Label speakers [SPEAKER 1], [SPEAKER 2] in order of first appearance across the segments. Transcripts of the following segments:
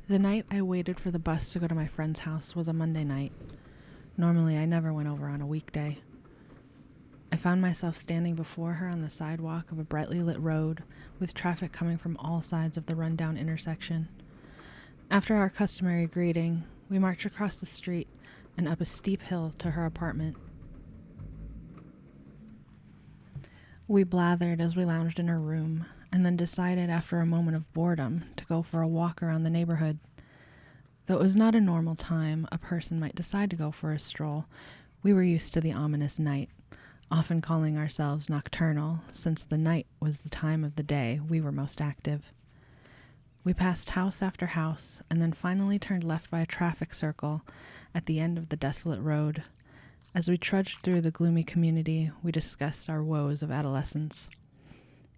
[SPEAKER 1] The night I waited for the bus to go to my friend's house was a Monday night. Normally, I never went over on a weekday. I found myself standing before her on the sidewalk of a brightly lit road, with traffic coming from all sides of the rundown intersection. After our customary greeting, we marched across the street and up a steep hill to her apartment. We blathered as we lounged in her room, and then decided after a moment of boredom to go for a walk around the neighborhood. Though it was not a normal time a person might decide to go for a stroll, we were used to the ominous night, often calling ourselves nocturnal, since the night was the time of the day we were most active. We passed house after house, and then finally turned left by a traffic circle at the end of the desolate road. As we trudged through the gloomy community, we discussed our woes of adolescence.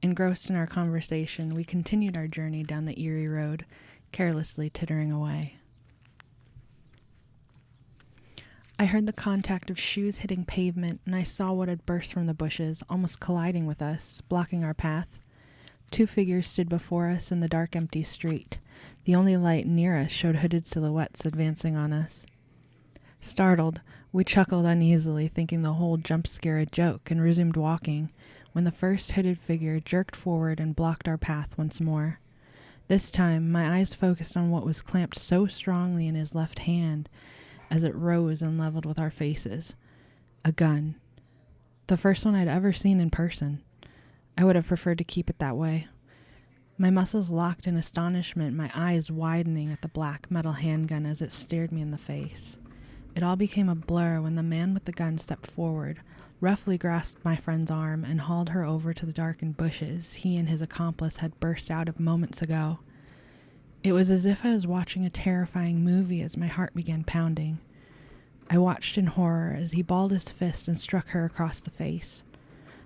[SPEAKER 1] Engrossed in our conversation, we continued our journey down the eerie road, carelessly tittering away. I heard the contact of shoes hitting pavement, and I saw what had burst from the bushes, almost colliding with us, blocking our path. 2 figures stood before us in the dark, empty street. The only light near us showed hooded silhouettes advancing on us. Startled, we chuckled uneasily, thinking the whole jump scare a joke, and resumed walking, when the first hooded figure jerked forward and blocked our path once more. This time, my eyes focused on what was clamped so strongly in his left hand as it rose and leveled with our faces. A gun. The first one I'd ever seen in person. I would have preferred to keep it that way. My muscles locked in astonishment, my eyes widening at the black metal handgun as it stared me in the face. It all became a blur when the man with the gun stepped forward, roughly grasped my friend's arm, and hauled her over to the darkened bushes he and his accomplice had burst out of moments ago. It was as if I was watching a terrifying movie as my heart began pounding. I watched in horror as he balled his fist and struck her across the face.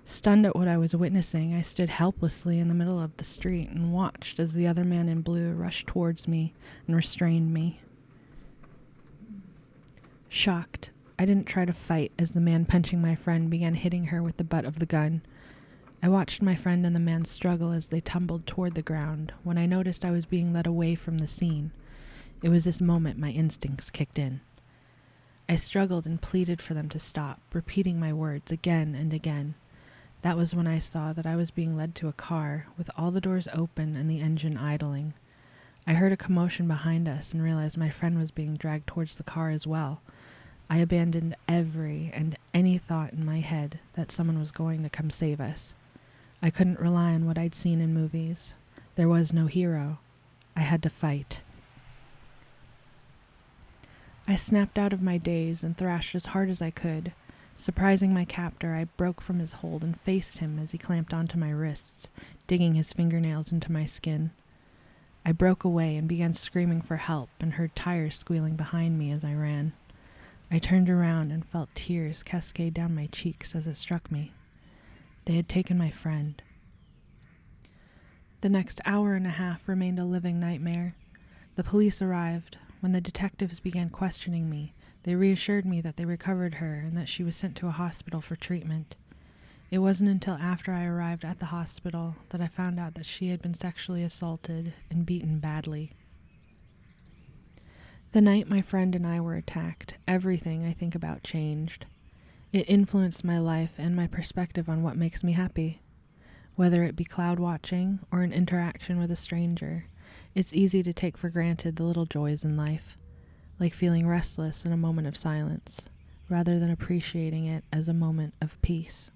[SPEAKER 1] Stunned at what I was witnessing, I stood helplessly in the middle of the street and watched as the other man in blue rushed towards me and restrained me. Shocked, I didn't try to fight as the man punching my friend began hitting her with the butt of the gun. I watched my friend and the man struggle as they tumbled toward the ground when I noticed I was being led away from the scene. It was this moment my instincts kicked in. I struggled and pleaded for them to stop, repeating my words again and again. That was when I saw that I was being led to a car, with all the doors open and the engine idling. I heard a commotion behind us and realized my friend was being dragged towards the car as well. I abandoned every and any thought in my head that someone was going to come save us. I couldn't rely on what I'd seen in movies. There was no hero. I had to fight. I snapped out of my daze and thrashed as hard as I could. Surprising my captor, I broke from his hold and faced him as he clamped onto my wrists, digging his fingernails into my skin. I broke away and began screaming for help and heard tires squealing behind me as I ran. I turned around and felt tears cascade down my cheeks as it struck me. They had taken my friend. The next hour and a half remained a living nightmare. The police arrived. When the detectives began questioning me, they reassured me that they recovered her and that she was sent to a hospital for treatment. It wasn't until after I arrived at the hospital that I found out that she had been sexually assaulted and beaten badly. The night my friend and I were attacked, everything I think about changed. It influenced my life and my perspective on what makes me happy. Whether it be cloud watching or an interaction with a stranger, it's easy to take for granted the little joys in life, like feeling restless in a moment of silence, rather than appreciating it as a moment of peace.